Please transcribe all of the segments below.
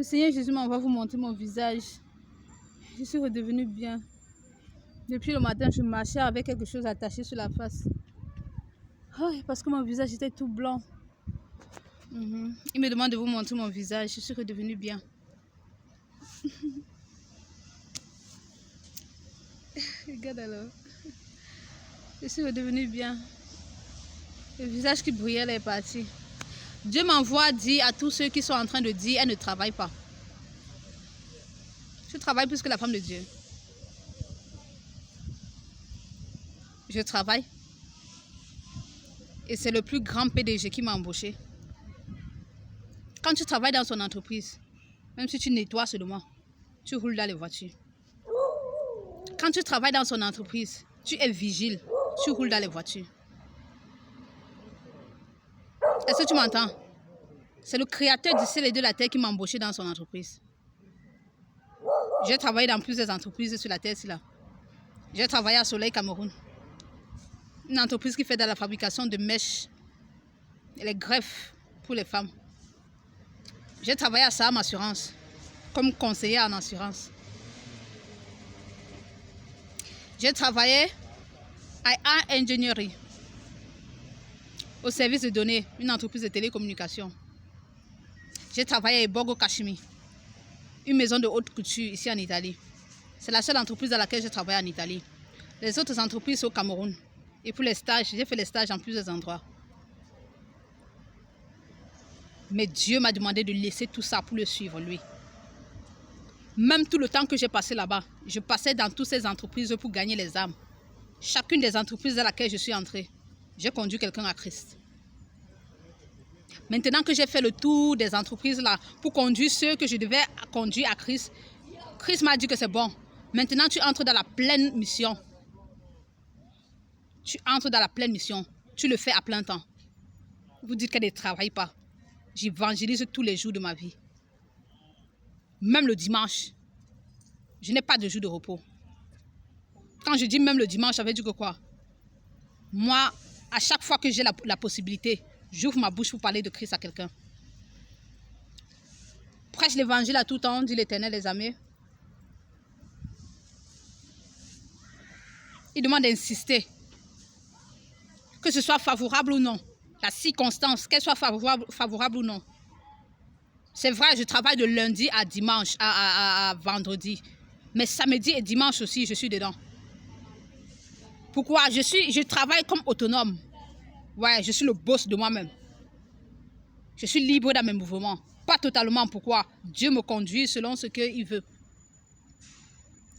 Le Seigneur Jésus m'envoie vous montrer mon visage. Je suis redevenue bien. Depuis le matin, je marchais avec quelque chose attaché sur la face. Oh, parce que mon visage était tout blanc. Il me demande de vous montrer mon visage. Je suis redevenue bien. Regarde alors. Je suis redevenue bien. Le visage qui brillait là est parti. Dieu m'envoie dire à tous ceux qui sont en train de dire, elle ne travaille pas. Je travaille plus que la femme de Dieu. Je travaille. Et c'est le plus grand PDG qui m'a embauché. Quand tu travailles dans son entreprise, même si tu nettoies seulement, tu roules dans les voitures. Quand tu travailles dans son entreprise, tu es vigile, tu roules dans les voitures. Est-ce que tu m'entends? C'est le créateur du ciel et de la terre qui m'a embauché dans son entreprise. J'ai travaillé dans plusieurs entreprises sur la terre, là. J'ai travaillé à Soleil Cameroun. Une entreprise qui fait de la fabrication de mèches et les greffes pour les femmes. J'ai travaillé à Sam Assurance comme conseillère en assurance. J'ai travaillé à A Engineering au service de données, une entreprise de télécommunications. J'ai travaillé à Borgo Kashmir, une maison de haute couture ici en Italie. C'est la seule entreprise dans laquelle j'ai travaillé en Italie. Les autres entreprises au Cameroun. Et pour les stages, j'ai fait les stages dans plusieurs endroits. Mais Dieu m'a demandé de laisser tout ça pour le suivre, lui. Même tout le temps que j'ai passé là-bas, je passais dans toutes ces entreprises pour gagner les âmes. Chacune des entreprises dans laquelle je suis entrée, j'ai conduit quelqu'un à Christ. Maintenant que j'ai fait le tour des entreprises là pour conduire ceux que je devais conduire à Christ, Christ m'a dit que c'est bon. Maintenant, tu entres dans la pleine mission. Tu entres dans la pleine mission. Tu le fais à plein temps. Vous dites qu'elle ne travaille pas. J'évangélise tous les jours de ma vie. Même le dimanche. Je n'ai pas de jour de repos. Quand je dis même le dimanche, ça veut dire que quoi? Moi, à chaque fois que j'ai la possibilité, j'ouvre ma bouche pour parler de Christ à quelqu'un. Prêche l'évangile à tout temps, dit l'Éternel des armées. Il demande d'insister. Que ce soit favorable ou non. La circonstance, qu'elle soit favorable ou non. C'est vrai, je travaille de lundi à dimanche, à vendredi. Mais samedi et dimanche aussi, je suis dedans. Pourquoi? Je travaille comme autonome. Ouais, je suis le boss de moi-même. Je suis libre dans mes mouvements. Pas totalement. Pourquoi? Dieu me conduit selon ce qu'il veut.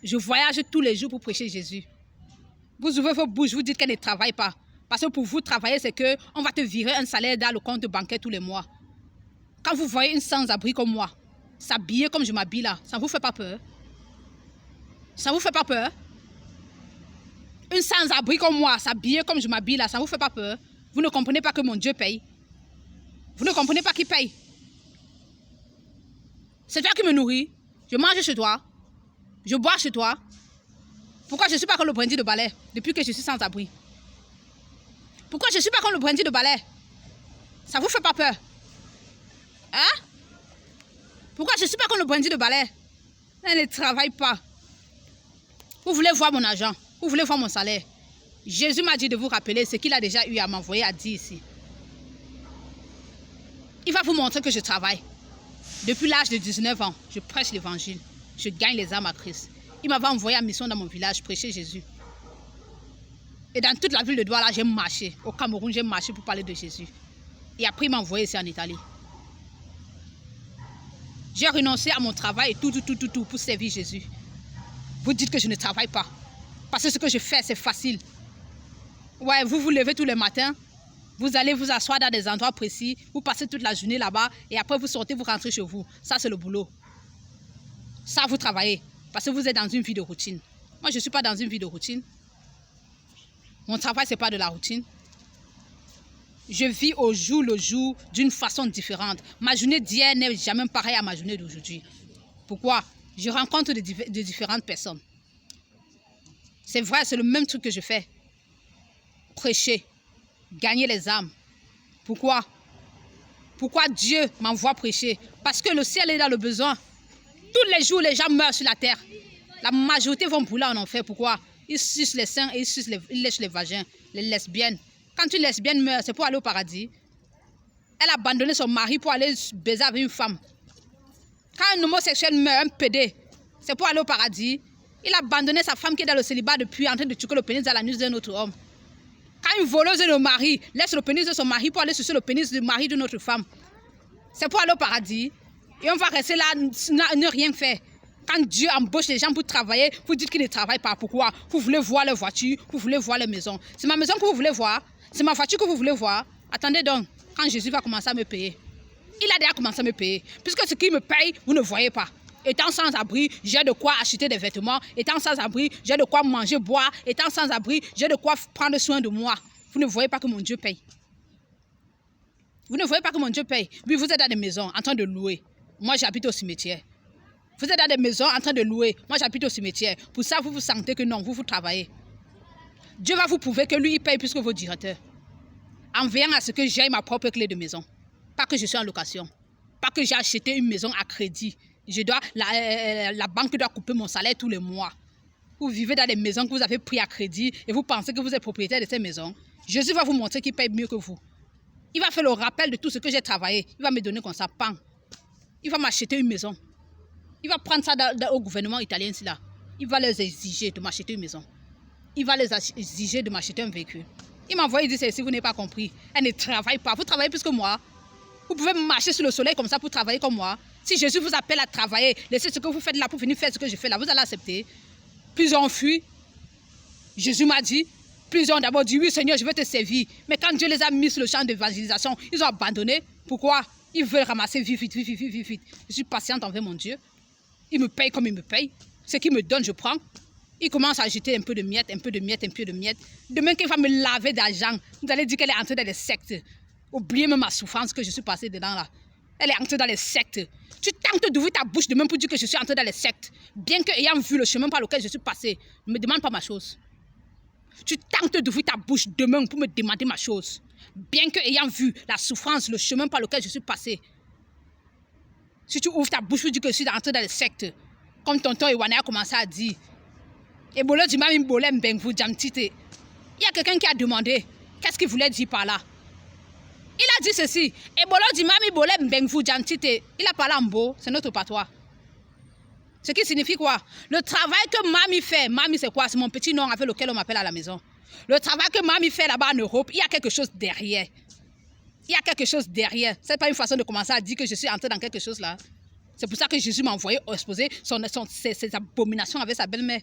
Je voyage tous les jours pour prêcher Jésus. Vous ouvrez vos bouches, vous dites qu'elle ne travaille pas. Parce que pour vous, travailler, c'est qu'on va te virer un salaire dans le compte bancaire tous les mois. Quand vous voyez une sans-abri comme moi, s'habiller comme je m'habille là, ça ne vous fait pas peur? Ça ne vous fait pas peur? Une sans-abri comme moi, s'habiller comme je m'habille là, ça ne vous fait pas peur? Vous ne comprenez pas que mon Dieu paye? Vous ne comprenez pas qui paye? C'est toi qui me nourris. Je mange chez toi. Je bois chez toi. Pourquoi je ne suis pas comme le brindille de balai depuis que je suis sans abri? Pourquoi je ne suis pas comme le brindille de balai? Ça ne vous fait pas peur? Hein? Pourquoi je ne suis pas comme le brindille de balai? Elle ne travaille pas. Vous voulez voir mon argent? Vous voulez voir mon salaire? Jésus m'a dit de vous rappeler ce qu'il a déjà eu à m'envoyer à dire ici. Il va vous montrer que je travaille. Depuis l'âge de 19 ans, je prêche l'évangile. Je gagne les âmes à Christ. Il m'avait envoyé en mission dans mon village, prêcher Jésus. Et dans toute la ville de Douala, j'ai marché. Au Cameroun, j'ai marché pour parler de Jésus. Et après, il m'a envoyé ici en Italie. J'ai renoncé à mon travail et tout pour servir Jésus. Vous dites que je ne travaille pas. Parce que ce que je fais, c'est facile. Ouais, vous vous levez tous les matins. Vous allez vous asseoir dans des endroits précis. Vous passez toute la journée là-bas. Et après, vous sortez, vous rentrez chez vous. Ça, c'est le boulot. Ça, vous travaillez. Parce que vous êtes dans une vie de routine. Moi, je ne suis pas dans une vie de routine. Mon travail, ce n'est pas de la routine. Je vis au jour le jour d'une façon différente. Ma journée d'hier n'est jamais pareille à ma journée d'aujourd'hui. Pourquoi? Je rencontre de différentes personnes. C'est vrai, c'est le même truc que je fais. Prêcher. Gagner les âmes. Pourquoi? Pourquoi Dieu m'envoie prêcher? Parce que le ciel est dans le besoin. Tous les jours, les gens meurent sur la terre. La majorité vont brûler en enfer. Pourquoi? Ils sucent les seins et ils lèchent les vagins. Les lesbiennes. Quand une lesbienne meurt, c'est pour aller au paradis. Elle a abandonné son mari pour aller baiser avec une femme. Quand un homosexuel meurt, un pédé, c'est pour aller au paradis. Il a abandonné sa femme qui est dans le célibat depuis, en train de tuer le pénis à l'anus d'un autre homme. Quand une voleuse de mari laisse le pénis de son mari pour aller sucer le pénis du mari d'une autre femme, c'est pour aller au paradis. Et on va rester là, ne rien faire. Quand Dieu embauche les gens pour travailler, vous dites qu'ils ne travaillent pas. Pourquoi? Vous voulez voir les voitures, vous voulez voir les maisons. C'est ma maison que vous voulez voir, c'est ma voiture que vous voulez voir. Attendez donc, quand Jésus va commencer à me payer. Il a déjà commencé à me payer. Puisque ce qu'il me paye, vous ne voyez pas. Étant sans abri, j'ai de quoi acheter des vêtements. Étant sans abri, j'ai de quoi manger, boire. Étant sans abri, j'ai de quoi prendre soin de moi. Vous ne voyez pas que mon Dieu paye. Vous ne voyez pas que mon Dieu paye. Oui, vous êtes dans des maisons en train de louer. Moi, j'habite au cimetière. Vous êtes dans des maisons en train de louer. Moi, j'habite au cimetière. Pour ça, vous vous sentez que non, vous travaillez. Dieu va vous prouver que lui, il paye plus que vos directeurs. En veillant à ce que j'aie ma propre clé de maison. Pas que je sois en location. Pas que j'ai acheté une maison à crédit. La banque doit couper mon salaire tous les mois. Vous vivez dans des maisons que vous avez pris à crédit et vous pensez que vous êtes propriétaire de ces maisons. Jésus va vous montrer qu'il paye mieux que vous. Il va faire le rappel de tout ce que j'ai travaillé. Il va me donner comme ça, pan. Il va m'acheter une maison. Il va prendre ça au gouvernement italien, là. Il va les exiger de m'acheter une maison. Il va les exiger de m'acheter un véhicule. Il m'a envoyé, il dit, si vous n'avez pas compris, elle ne travaille pas. Vous travaillez plus que moi. Vous pouvez marcher sur le soleil comme ça pour travailler comme moi. Si Jésus vous appelle à travailler, laissez ce que vous faites là pour venir faire ce que je fais là. Vous allez accepter. Plusieurs ont fui. Jésus m'a dit. Plusieurs ont d'abord dit, oui Seigneur, je vais te servir. Mais quand Dieu les a mis sur le champ d'évangélisation, ils ont abandonné. Pourquoi? Ils veulent ramasser vite. Je suis patiente envers mon Dieu. Il me paye comme il me paye. Ce qu'il me donne, je prends. Il commence à jeter un peu de miettes. Demain qu'il va me laver d'argent, vous allez dire qu'elle est entrée dans les sectes. Oubliez même ma souffrance que je suis passée dedans là. Elle est entrée dans les sectes. Tu tentes d'ouvrir ta bouche demain pour dire que je suis entrée dans les sectes. Bien que ayant vu le chemin par lequel je suis passée, ne me demande pas ma chose. Tu tentes d'ouvrir ta bouche demain pour me demander ma chose. Bien que ayant vu la souffrance, le chemin par lequel je suis passée. Si tu ouvres ta bouche pour dire que je suis entrée dans les sectes, comme tonton Iwane a commencé à dire, il y a quelqu'un qui a demandé, qu'est-ce qu'il voulait dire par là? Il a dit ceci, il a parlé en beau, c'est notre patois. Ce qui signifie quoi? Le travail que Mami fait, Mami c'est quoi? C'est mon petit nom avec lequel on m'appelle à la maison. Le travail que Mami fait là-bas en Europe, il y a quelque chose derrière. Il y a quelque chose derrière. Ce n'est pas une façon de commencer à dire que je suis entrée dans quelque chose là. C'est pour ça que Jésus m'a envoyé exposer ses abominations avec sa belle-mère.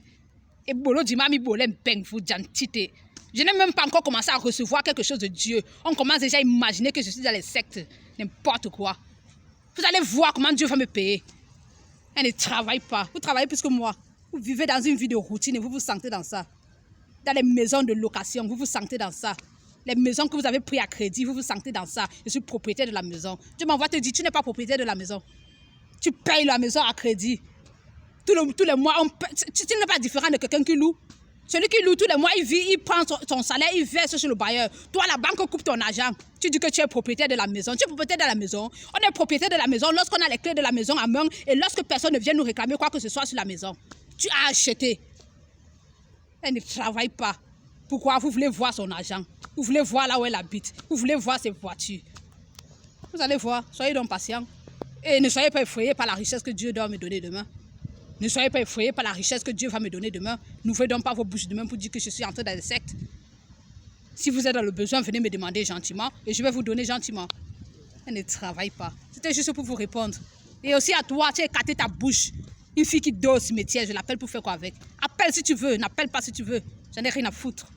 Et Bolo dit Mami Bolem Beng vous Jantite. Je n'ai même pas encore commencé à recevoir quelque chose de Dieu. On commence déjà à imaginer que je suis dans les sectes. N'importe quoi. Vous allez voir comment Dieu va me payer. Elle ne travaille pas. Vous travaillez plus que moi. Vous vivez dans une vie de routine et vous vous sentez dans ça. Dans les maisons de location, vous vous sentez dans ça. Les maisons que vous avez prises à crédit, vous vous sentez dans ça. Je suis propriétaire de la maison. Dieu m'envoie te dire, tu n'es pas propriétaire de la maison. Tu payes la maison à crédit. Tous les mois, tu n'es pas différent de quelqu'un qui loue. Celui qui loue tous les mois, il prend son salaire, il verse sur le bailleur. Toi, la banque coupe ton argent. Tu dis que tu es propriétaire de la maison. Tu es propriétaire de la maison. On est propriétaire de la maison lorsqu'on a les clés de la maison à main et lorsque personne ne vient nous réclamer quoi que ce soit sur la maison. Tu as acheté. Elle ne travaille pas. Pourquoi? Vous voulez voir son argent. Vous voulez voir là où elle habite. Vous voulez voir ses voitures. Vous allez voir. Soyez donc patients. Et ne soyez pas effrayés par la richesse que Dieu doit me donner demain. Ne soyez pas effrayés par la richesse que Dieu va me donner demain. N'ouvrez donc pas vos bouches demain pour dire que je suis entré dans les sectes. Si vous êtes dans le besoin, venez me demander gentiment et je vais vous donner gentiment. Elle ne travaille pas. C'était juste pour vous répondre. Et aussi à toi, tu as écarté ta bouche. Une fille qui dort au cimetière, je l'appelle pour faire quoi avec? Appelle si tu veux, n'appelle pas si tu veux. J'en ai rien à foutre.